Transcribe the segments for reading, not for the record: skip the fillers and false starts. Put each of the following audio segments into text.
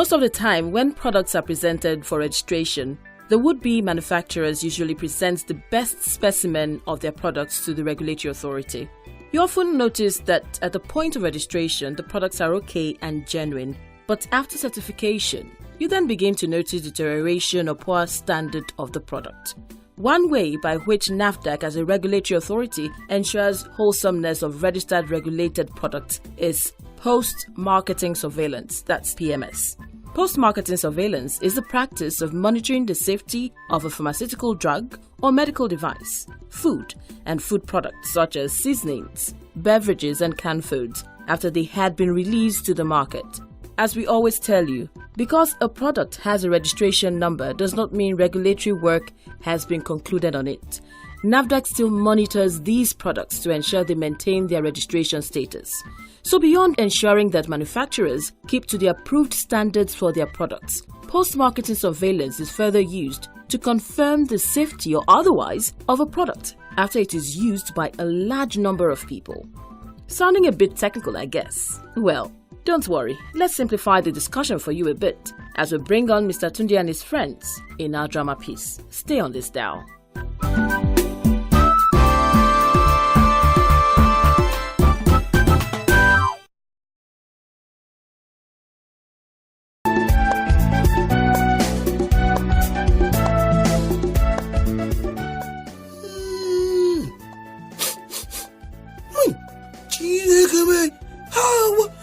Most of the time, when products are presented for registration, the would-be manufacturers usually present the best specimen of their products to the regulatory authority. You often notice that at the point of registration, the products are okay and genuine, but after certification, you then begin to notice deterioration or poor standard of the product. One way by which Nafdac as a regulatory authority ensures wholesomeness of registered regulated products is post-marketing surveillance, that's PMS. Post-marketing surveillance is the practice of monitoring the safety of a pharmaceutical drug or medical device, food, and food products such as seasonings, beverages, and canned foods after they had been released to the market. As we always tell you, because a product has a registration number does not mean regulatory work has been concluded on it. Nafdac still monitors these products to ensure they maintain their registration status. So beyond ensuring that manufacturers keep to the approved standards for their products, post-marketing surveillance is further used to confirm the safety or otherwise of a product after it is used by a large number of people. Sounding a bit technical, I guess. Well, don't worry, let's simplify the discussion for you a bit as we bring on Mr. Tunde and his friends in our drama piece. Stay on this dial.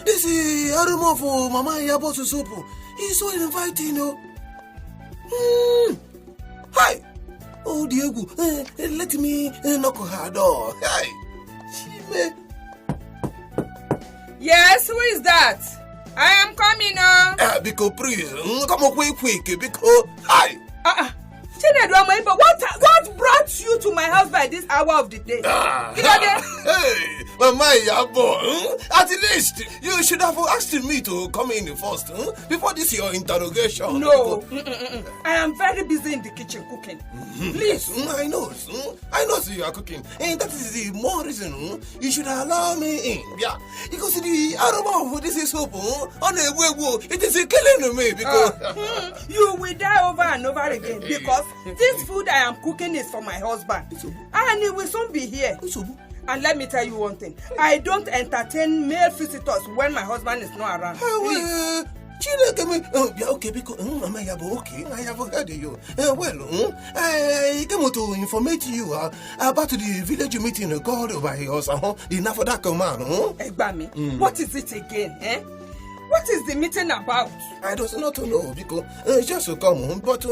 This is aroma for Mama Yabo to soup. He's so inviting, Hi. Oh, Diego, let me knock her door. Hi. Yes, who is that? I am coming, Because please, come on quick, because hi. But what brought you to my house by this hour of the day? Hey, Mama Yabo, at least you should have asked me to come in first before this your interrogation. No, I am very busy in the kitchen cooking. Please. I know so you are cooking. And that is the more reason you should allow me in. Yeah, because the aroma of this is soup on a way, it is killing me because you will die over and over again because this food I am cooking is for my husband and he will soon be here. And let me tell you one thing, I don't entertain male visitors when my husband is not around. Okay, because Mama Yabo, okay, I have heard you. I came to inform you about the village meeting called by us, the Nafdac'S man. Egbami, what is it again, What is the meeting about? I don't know because just to come home, but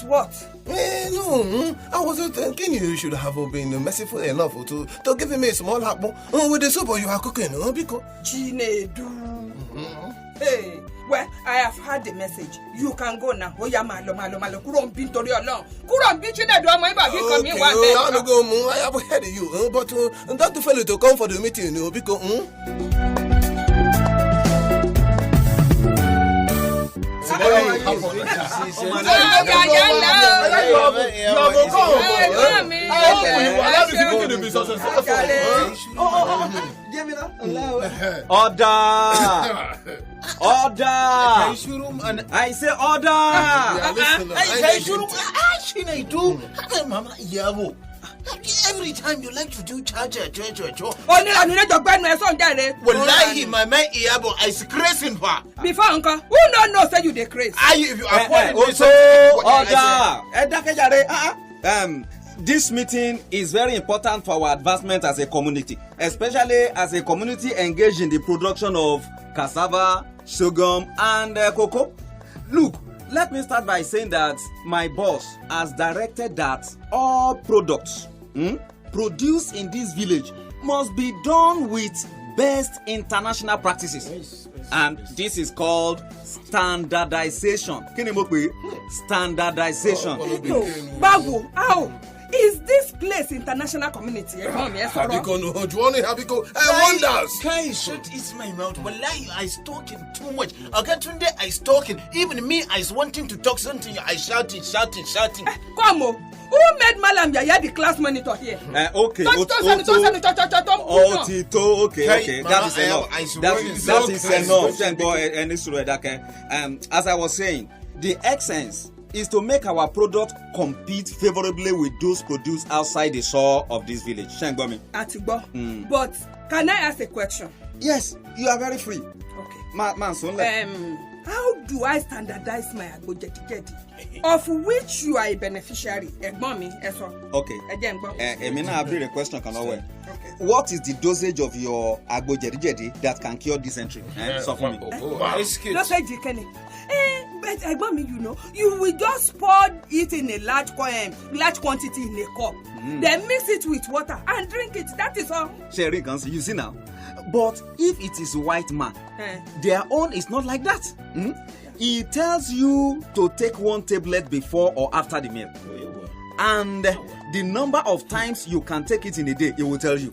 what? No, I wasn't thinking you should have been merciful enough to give me a small apple with the soup you are cooking, because Chinedu. Hey, well, I have heard the message. You can go now. Oh, yeah, malo. Kurom bintori along. Kurom Chinedu, my baby, come here one day. I have heard you, but don't fail to come for the meeting, because Order! I say order! Every time you like to do charge. Wallahi, my man Iyabo is crazy for. Before uncle, who don't know say you the crazy? If you are also order. This meeting is very important for our advancement as a community, especially as a community engaged in the production of cassava, sorghum, and cocoa. Look, let me start by saying that my boss has directed that all products produced in this village must be done with best international practices. And this is called standardization. Standardization. Babu, how? Is this place international community? Wonders. Can you shut my mouth? Wallahi, I talking too much. Okay, Tunde, I talking. Even me, I wanting to talk something. I shouting. Come on. Who made Malam Yaya the class monitor here? Okay. Okay. That is enough. That is enough. As I was saying, the essence is to make our product compete favorably with those produced outside the soil of this village. Shengomi. Atigbo. But can I ask a question? Yes, you are very free. Okay. How do I standardize my agbo-jedi-jedi, of which you are a beneficiary? Okay. Emina, I'll bring a question. Okay. What is the dosage of your agbo-jedi-jedi that can cure dysentery? So for me. Don't say jikene. But you will just pour it in a large quantity in a cup, then mix it with water and drink it. That is all. Sherry, you see now. But if it is white man, their own is not like that. He tells you to take one tablet before or after the meal. And the number of times you can take it in a day, he will tell you.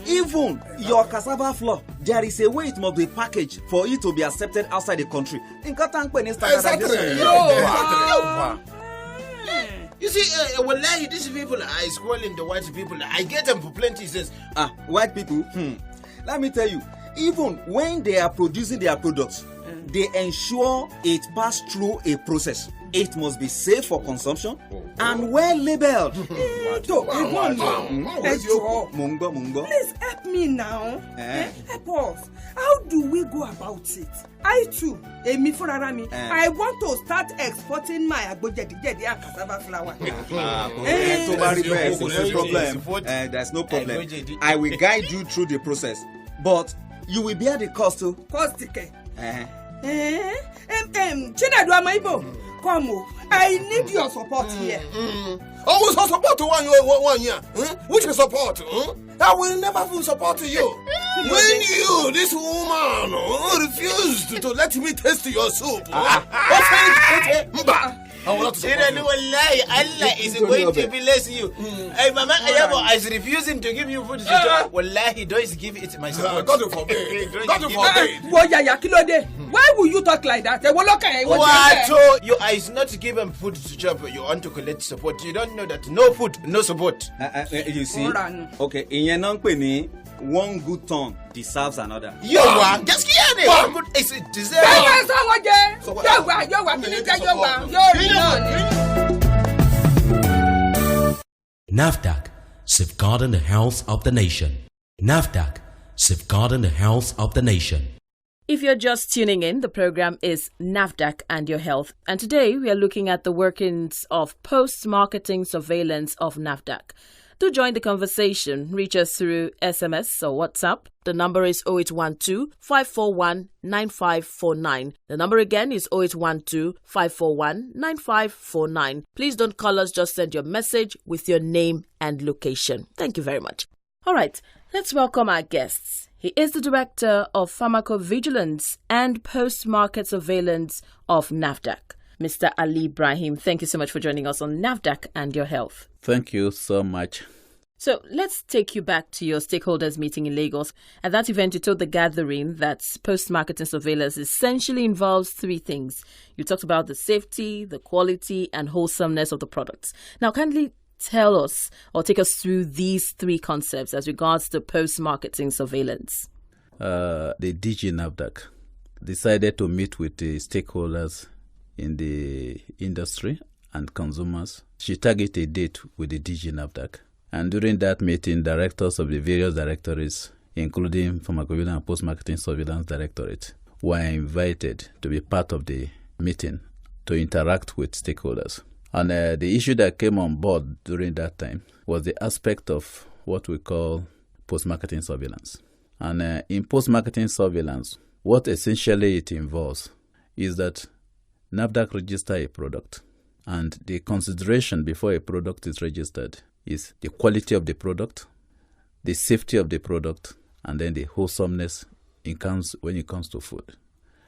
Even your cassava flour, there is a way it must be packaged for it to be accepted outside the country. You see, wallahi, these people are squalling the white people. I get them for plenty. Says, white people. Let me tell you, even when they are producing their products, they ensure it passes through a process. It must be safe for consumption and well labeled. Please help me now. Help us. How do we go about it? I too, I want to start exporting my agbo-jedi-jedi and cassava flour. No problem. There's no problem. I will guide you through the process, but you will bear the cost too. Cost ticket. Chinadu Amaibo, come. I need your support here. Oh, so support 1 year. Which is support? I will never full support you. When you, this woman, refused to let me taste your soup. I will not support you. Allah is going to bless you. Mama Ayabo is refusing to give you food. Wallahi, don't give it my support. God forbid. God forbid. Why will you talk like that? You is not given food to chop. You want to collect support. You don't know that no food, no support. You see? Okay, in your one good turn deserves another. Just it deserves. Nafdac, safeguarding the health of the nation. Nafdac, safeguarding the health of the nation. If you're just tuning in, the program is Nafdac and Your Health. And today we are looking at the workings of post-marketing surveillance of Nafdac. To join the conversation, reach us through SMS or WhatsApp. The number is 0812-541-9549. The number again is 0812-541-9549. Please don't call us, just send your message with your name and location. Thank you very much. All right, let's welcome our guests. He is the Director of Pharmacovigilance and Post-Market Surveillance of Nafdac. Mr. Ali Ibrahim, thank you so much for joining us on Nafdac and Your Health. Thank you so much. So let's take you back to your stakeholders meeting in Lagos. At that event, you told the gathering that post-marketing surveillance essentially involves three things. You talked about the safety, the quality, and wholesomeness of the products. Now, kindly tell us or take us through these three concepts as regards to post-marketing surveillance. The DG Nafdac decided to meet with the stakeholders in the industry and consumers. She targeted a date with the DG Nafdac. And during that meeting, directors of the various directorates, including Pharmacovigilance and Post-Marketing Surveillance Directorate, were invited to be part of the meeting to interact with stakeholders. And the issue that came on board during that time was the aspect of what we call post-marketing surveillance. And in post-marketing surveillance, what essentially it involves is that Nafdac register a product, and the consideration before a product is registered is the quality of the product, the safety of the product, and then the wholesomeness when it comes to food.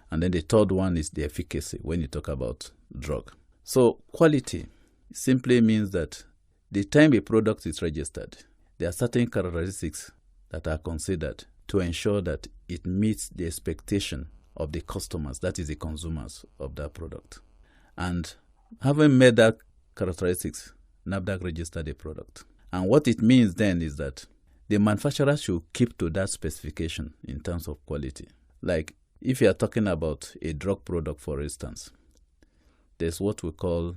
And then the third one is the efficacy when you talk about drug. So quality simply means that the time a product is registered, there are certain characteristics that are considered to ensure that it meets the expectation of the customers, that is the consumers of that product. And having met that characteristics, NAFDAC register the product. And what it means then is that the manufacturer should keep to that specification in terms of quality. Like if you are talking about a drug product, for instance, there's what we call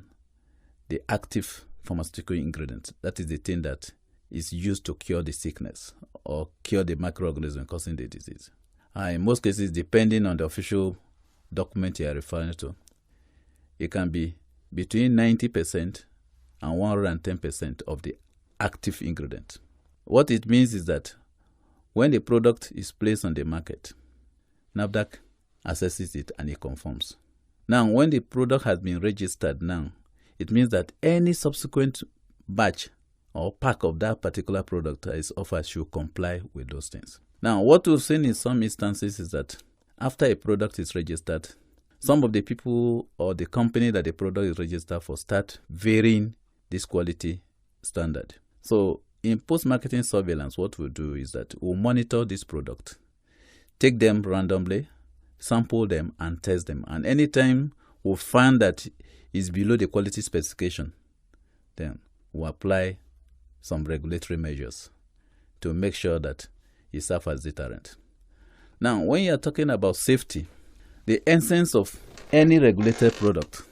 the active pharmaceutical ingredient. That is the thing that is used to cure the sickness or cure the microorganism causing the disease. And in most cases, depending on the official document you are referring to, it can be between 90% and 110% of the active ingredient. What it means is that when the product is placed on the market, NAFDAC assesses it and it conforms. Now, when the product has been registered now, it means that any subsequent batch or pack of that particular product that is offered should comply with those things. Now, what we've seen in some instances is that after a product is registered, some of the people or the company that the product is registered for start varying this quality standard. So in post-marketing surveillance, what we'll do is that we'll monitor this product, take them randomly, sample them, and test them. And anytime we find that it's below the quality specification, then we'll apply some regulatory measures to make sure that it serves as deterrent. Now, when you're talking about safety, the essence of any regulated product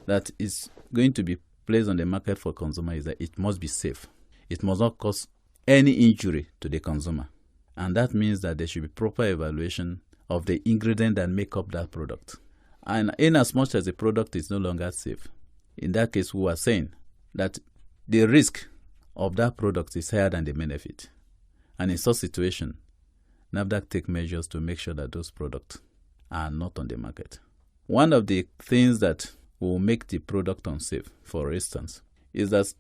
that is going to be placed on the market for consumer is that it must be safe. It must not cause any injury to the consumer. And that means that there should be proper evaluation of the ingredient that make up that product. And in as much as the product is no longer safe, in that case, we are saying that the risk of that product is higher than the benefit. And in such situation, NAFDAC take measures to make sure that those products are not on the market. One of the things that will make the product unsafe, for instance, is that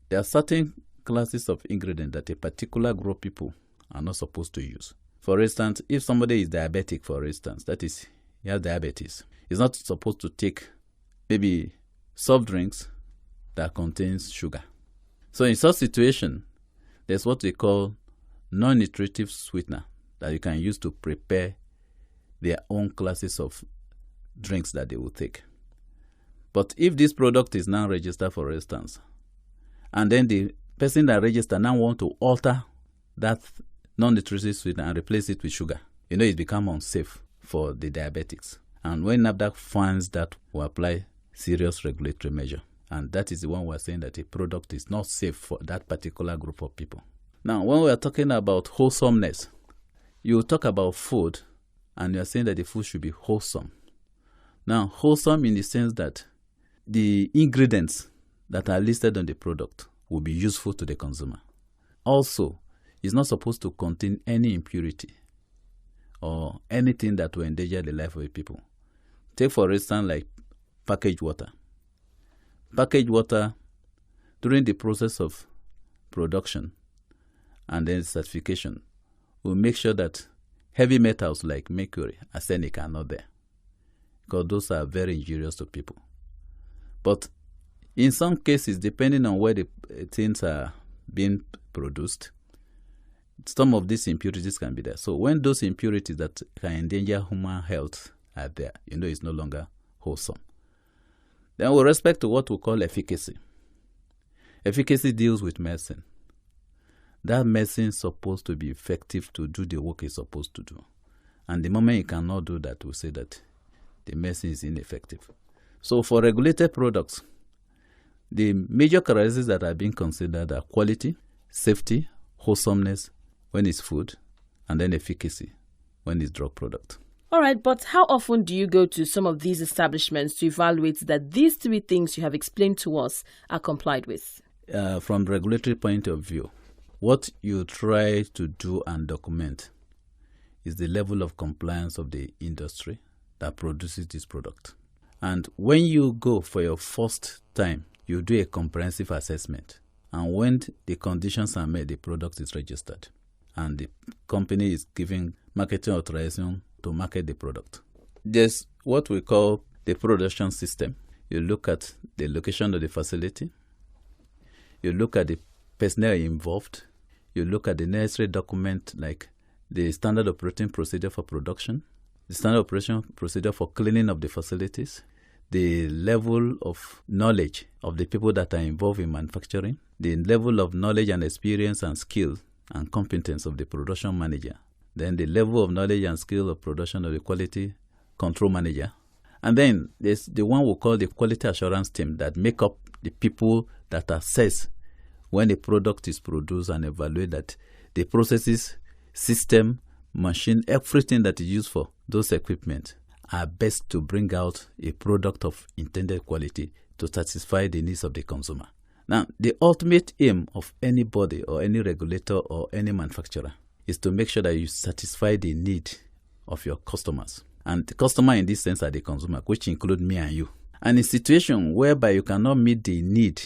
there are certain classes of ingredients that a particular group of people are not supposed to use. For instance, if somebody is diabetic, for instance, that is, he has diabetes, he's not supposed to take maybe soft drinks that contains sugar. So in such situation, there's what we call non-nutritive sweetener that you can use to prepare their own classes of drinks that they will take. But if this product is now registered, for instance, and then the person that registered now want to alter that non-nutritive sweetener and replace it with sugar, it becomes unsafe for the diabetics. And when NAFDAC finds that, we apply serious regulatory measure. And that is the one we're saying that a product is not safe for that particular group of people. Now, when we are talking about wholesomeness, you talk about food, and you are saying that the food should be wholesome. Now, wholesome in the sense that the ingredients that are listed on the product will be useful to the consumer. Also, it's not supposed to contain any impurity or anything that will endanger the life of the people. Take, for instance, like packaged water. Packaged water, during the process of production and then certification, will make sure that heavy metals like mercury, arsenic are not there, because those are very injurious to people. But in some cases, depending on where the things are being produced, some of these impurities can be there. So when those impurities that can endanger human health are there, it's no longer wholesome. Then with respect to what we call efficacy. Efficacy deals with medicine. That medicine is supposed to be effective to do the work it's supposed to do. And the moment it cannot do that, we say that the medicine is ineffective. So for regulated products, the major characteristics that are being considered are quality, safety, wholesomeness when it's food, and then efficacy when it's drug product. All right, but how often do you go to some of these establishments to evaluate that these three things you have explained to us are complied with? From the regulatory point of view, what you try to do and document is the level of compliance of the industry that produces this product. And when you go for your first time, you do a comprehensive assessment. And when the conditions are met, the product is registered. And the company is giving marketing authorization to market the product. There's what we call the production system. You look at the location of the facility. You look at the personnel involved. You look at the necessary document like the standard operating procedure for production, the standard operation procedure for cleaning of the facilities, the level of knowledge of the people that are involved in manufacturing, the level of knowledge and experience and skill and competence of the production manager, then the level of knowledge and skill of production of the quality control manager. And then there's the one we call the quality assurance team that make up the people that assess when a product is produced and evaluate that the processes, system, machine, everything that is used for those equipment are best to bring out a product of intended quality to satisfy the needs of the consumer. Now, the ultimate aim of anybody or any regulator or any manufacturer is to make sure that you satisfy the need of your customers. And the customer in this sense are the consumer, which include me and you. And in a situation whereby you cannot meet the need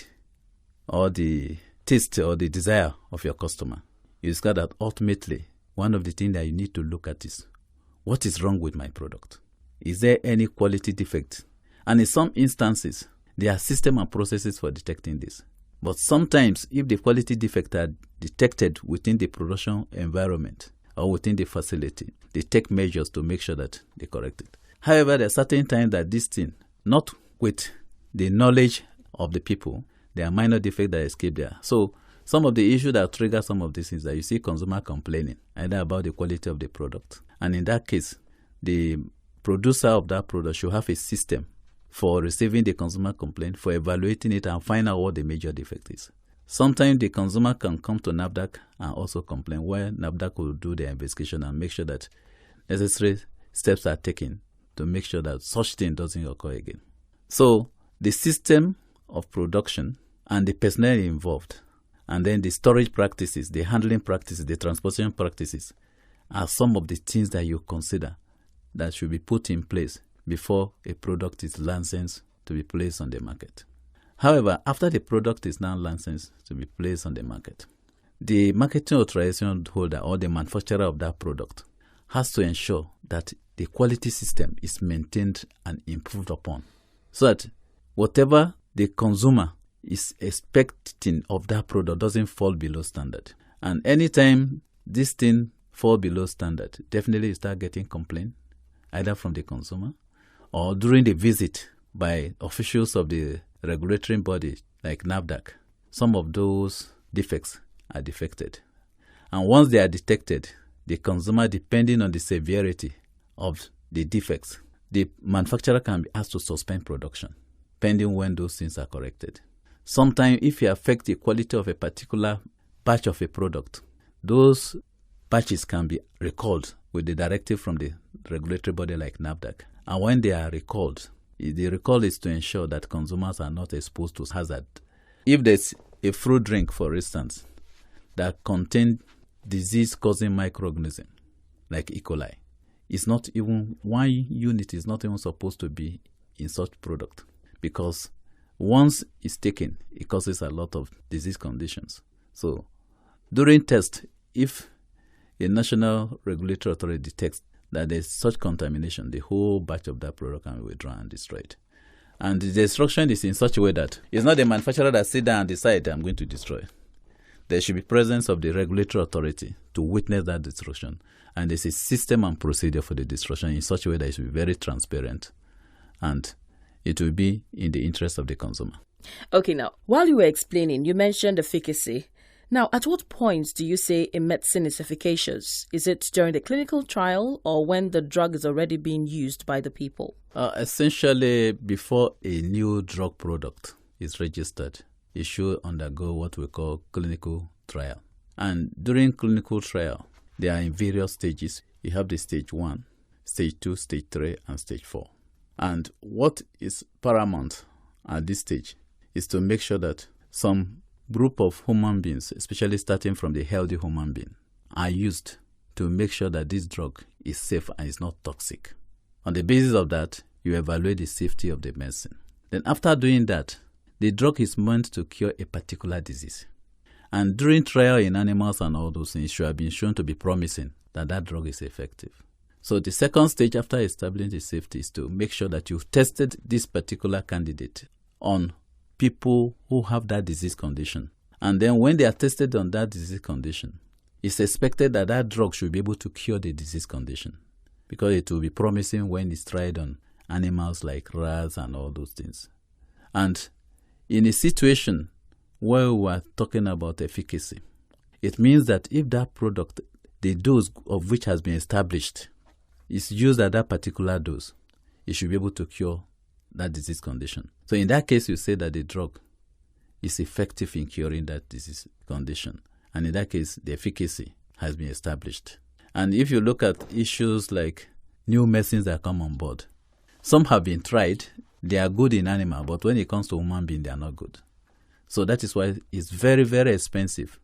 or the taste or the desire of your customer, you discover that ultimately one of the things that you need to look at is, what is wrong with my product? Is there any quality defect? And in some instances, there are systems and processes for detecting this. But sometimes, if the quality defects are detected within the production environment or within the facility, they take measures to make sure that they correct it. However, there are certain times that this thing, not with the knowledge of the people, there are minor defects that escape there. So some of the issues that trigger some of these things that you see consumer complaining, either about the quality of the product. And in that case, the producer of that product should have a system for receiving the consumer complaint, for evaluating it and find out what the major defect is. Sometimes the consumer can come to Nafdac and also complain, where Nafdac will do the investigation and make sure that necessary steps are taken to make sure that such thing doesn't occur again. So the system of production and the personnel involved, and then the storage practices, the handling practices, the transportation practices are some of the things that you consider that should be put in place before a product is licensed to be placed on the market. However, after the product is now licensed to be placed on the market, the marketing authorization holder or the manufacturer of that product has to ensure that the quality system is maintained and improved upon, so that whatever the consumer is expecting of that product doesn't fall below standard. And anytime this thing fall below standard, definitely you start getting complaint, either from the consumer or during the visit by officials of the regulatory body like Nafdac. Some of those defects are detected. And once they are detected, the consumer, depending on the severity of the defects, the manufacturer can be asked to suspend production, pending when those things are corrected. Sometimes, if you affect the quality of a particular batch of a product, those batches can be recalled with the directive from the regulatory body like Nafdac. And when they are recalled, the recall is to ensure that consumers are not exposed to hazard. If there's a fruit drink, for instance, that contains disease-causing microorganism like E. coli, it's not even one unit is not even supposed to be in such product, because once it's taken, it causes a lot of disease conditions. So during test, if a national regulatory authority detects that there's such contamination, the whole batch of that product can be withdrawn and destroyed. And the destruction is in such a way that it's not the manufacturer that sit down and decide, I'm going to destroy. There should be presence of the regulatory authority to witness that destruction. And there's a system and procedure for the destruction in such a way that it should be very transparent, and it will be in the interest of the consumer. Okay, now, while you were explaining, you mentioned efficacy. Now, at what point do you say a medicine is efficacious? Is it during the clinical trial or when the drug is already being used by the people? Essentially, before a new drug product is registered, it should undergo what we call clinical trial. And during clinical trial, they are in various stages. You have the stage 1, stage 2, stage 3, and stage 4. And what is paramount at this stage is to make sure that some group of human beings, especially starting from the healthy human being, are used to make sure that this drug is safe and is not toxic. On the basis of that, you evaluate the safety of the medicine. Then after doing that, the drug is meant to cure a particular disease. And during trial in animals and all those things, it should have been shown to be promising that that drug is effective. So the second stage after establishing the safety is to make sure that you've tested this particular candidate on people who have that disease condition. And then when they are tested on that disease condition, it's expected that that drug should be able to cure the disease condition, because it will be promising when it's tried on animals like rats and all those things. And in a situation where we are talking about efficacy, it means that if that product, the dose of which has been established, is used at that particular dose, it should be able to cure that disease condition. So in that case, you say that the drug is effective in curing that disease condition. And in that case, the efficacy has been established. And if you look at issues like new medicines that come on board, some have been tried, they are good in animal, but when it comes to human being, they are not good. So that is why it's very, very expensive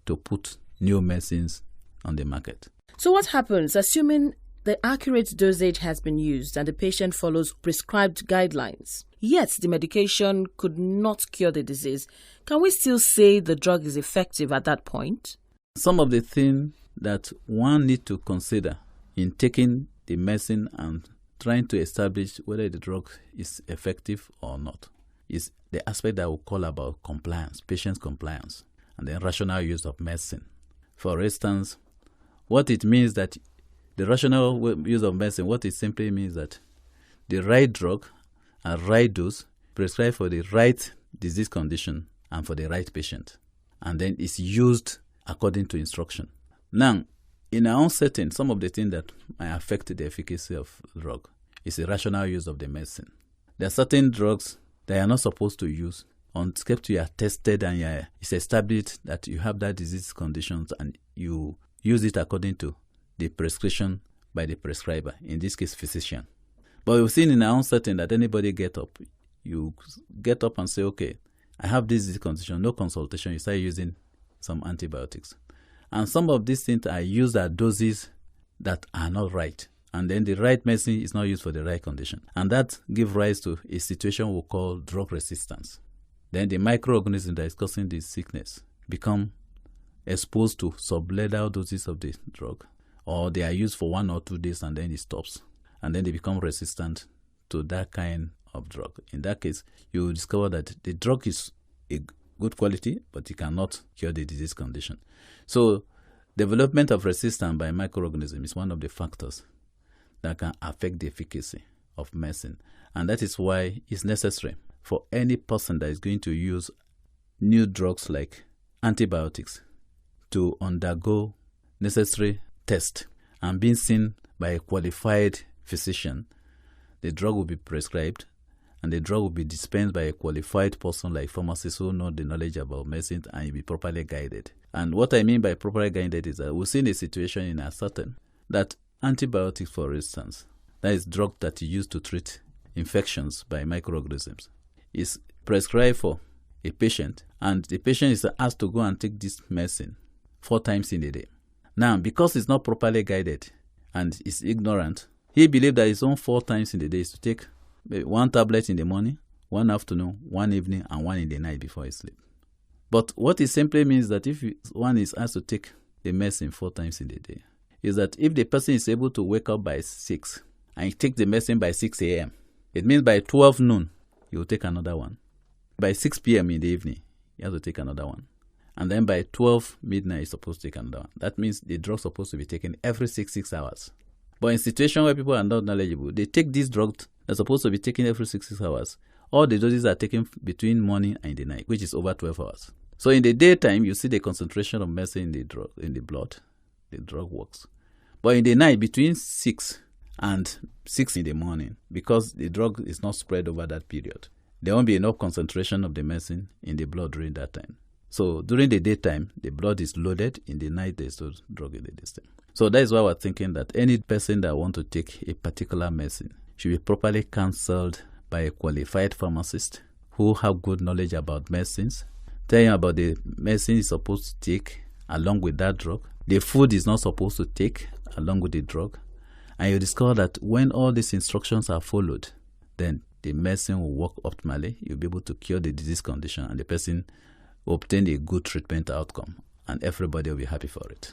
to put new medicines on the market. So what happens, assuming the accurate dosage has been used and the patient follows prescribed guidelines, yet the medication could not cure the disease? Can we still say the drug is effective at that point? Some of the things that one needs to consider in taking the medicine and trying to establish whether the drug is effective or not is the aspect that we call about compliance, patient compliance, and then rational use of medicine. For instance, what it means that the rational use of medicine, what it simply means that the right drug and right dose prescribed for the right disease condition and for the right patient, and then it's used according to instruction. Now, in our own setting, some of the things that might affect the efficacy of the drug is the rational use of the medicine. There are certain drugs that you are not supposed to use except you are tested and it's established that you have that disease conditions and you use it according to the prescription by the prescriber, in this case, physician. But we've seen in our own setting that anybody you get up and say, okay, I have this disease condition, no consultation, you start using some antibiotics. And some of these things are used at doses that are not right. And then the right medicine is not used for the right condition. And that gives rise to a situation we call drug resistance. Then the microorganism that is causing this sickness become exposed to sublethal doses of the drug. Or they are used for 1 or 2 days and then it stops. And then they become resistant to that kind of drug. In that case, you will discover that the drug is a good quality, but it cannot cure the disease condition. So, development of resistance by microorganisms is one of the factors that can affect the efficacy of medicine. And that is why it's necessary for any person that is going to use new drugs like antibiotics to undergo necessary tests and being seen by a qualified physician. The drug will be prescribed and the drug will be dispensed by a qualified person like pharmacists who know the knowledge about medicine and will be properly guided. And what I mean by properly guided is that we've seen a situation in a certain that antibiotics, for instance, that is drug that you use to treat infections by microorganisms, is prescribed for a patient, and the patient is asked to go and take this medicine 4 times in a day. Now, because it's not properly guided and is ignorant, he believes that his own 4 times in the day is to take 1 tablet in the morning, 1 afternoon, 1 evening, and 1 in the night before he sleeps. But what it simply means that if one is asked to take the medicine 4 times in the day, is that if the person is able to wake up by 6 and he takes the medicine by 6 a.m., it means by 12 noon, he will take another one. By 6 p.m. in the evening, he has to take another one. And then by 12 midnight, he's supposed to take another one. That means the drug is supposed to be taken every 6 hours. But in situations where people are not knowledgeable, they take this drug that's supposed to be taken every 6 hours. All the doses are taken between morning and the night, which is over 12 hours. So in the daytime, you see the concentration of medicine in the blood. The drug works. But in the night, between 6 and 6 in the morning, because the drug is not spread over that period, there won't be enough concentration of the medicine in the blood during that time. So during the daytime, the blood is loaded. In the night, there's no drug in the daytime. So that is why we're thinking that any person that wants to take a particular medicine should be properly counseled by a qualified pharmacist who have good knowledge about medicines, tell him about the medicine he's supposed to take along with that drug, the food is not supposed to take along with the drug, and you discover that when all these instructions are followed, then the medicine will work optimally. You'll be able to cure the disease condition and the person will obtain a good treatment outcome, and everybody will be happy for it.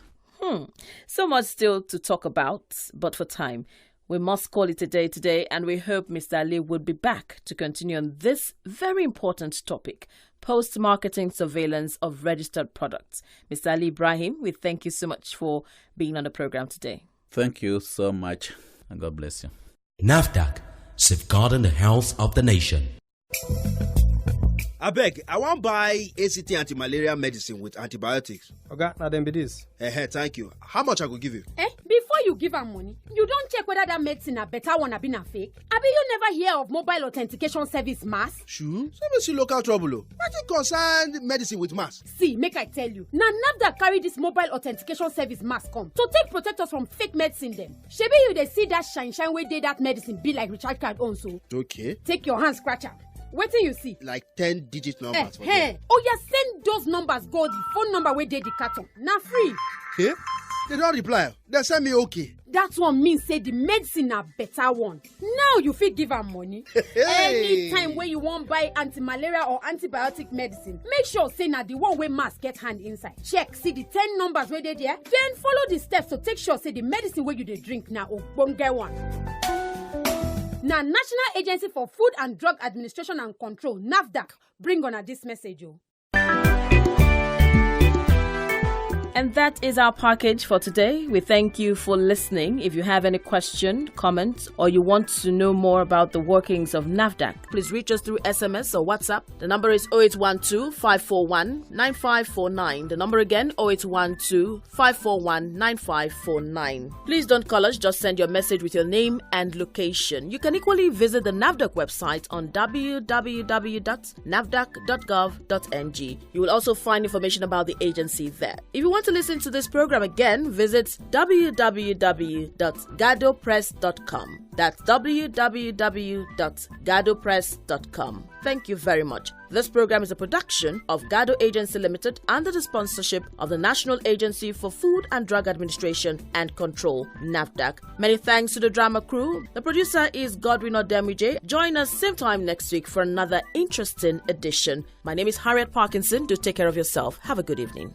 So much still to talk about, but for time, we must call it a day today, and we hope Mr. Ali would be back to continue on this very important topic, post-marketing surveillance of registered products. Mr. Ali Ibrahim, we thank you so much for being on the program today. Thank you so much, and God bless you. Nafdac, safeguarding the health of the nation. Abeg, I wan buy ACT anti-malaria medicine with antibiotics. Oga, na dem be this. Thank you. How much I go give you? Before you give am money, you don check whether that medicine na better one abi na fake? Abi you never hear of mobile authentication service MAS? True. So me see local trouble o. Wetin concern medicine with MAS? See, make I tell you. Na Nafdac carry this mobile authentication service MAS come to take protect us from fake medicine dem. Shebi you dey see that shine wey dey that medicine be like recharge card own so. Okay. Take your hand scratch am. Wetin you see? Like 10-digit numbers. Oya send those numbers go the phone number wey dey the carton. Na free. Hey, they don reply. They send me okay. That one mean say the medicine na better one. Now you fit give am money. Anytime wey you wan buy anti-malaria or antibiotic medicine, make sure say na the one wey MAS get hand inside. Check, see the 10 numbers wey dey there. Then follow the steps to take sure say the medicine wey you dey drink na ogbonge one. Na National Agency for Food and Drug Administration and Control, NAFDAC, bring on this message. And that is our package for today. We thank you for listening. If you have any question, comment, or you want to know more about the workings of Nafdac, please reach us through SMS or WhatsApp. The number is 0812-541-9549. The number again, 0812-541-9549. Please don't call us, just send your message with your name and location. You can equally visit the Nafdac website on www.nafdac.gov.ng. You will also find information about the agency there. If you want to listen to this program again, visit www.gadopress.com. That's www.gadopress.com. Thank you very much. This program is a production of Gado Agency Limited under the sponsorship of the National Agency for Food and Drug Administration and Control, NAFDAC. Many thanks to the drama crew. The producer is Godwin Odemije. Join us same time next week for another interesting edition. My name is Harriet Parkinson. Do take care of yourself. Have a good evening.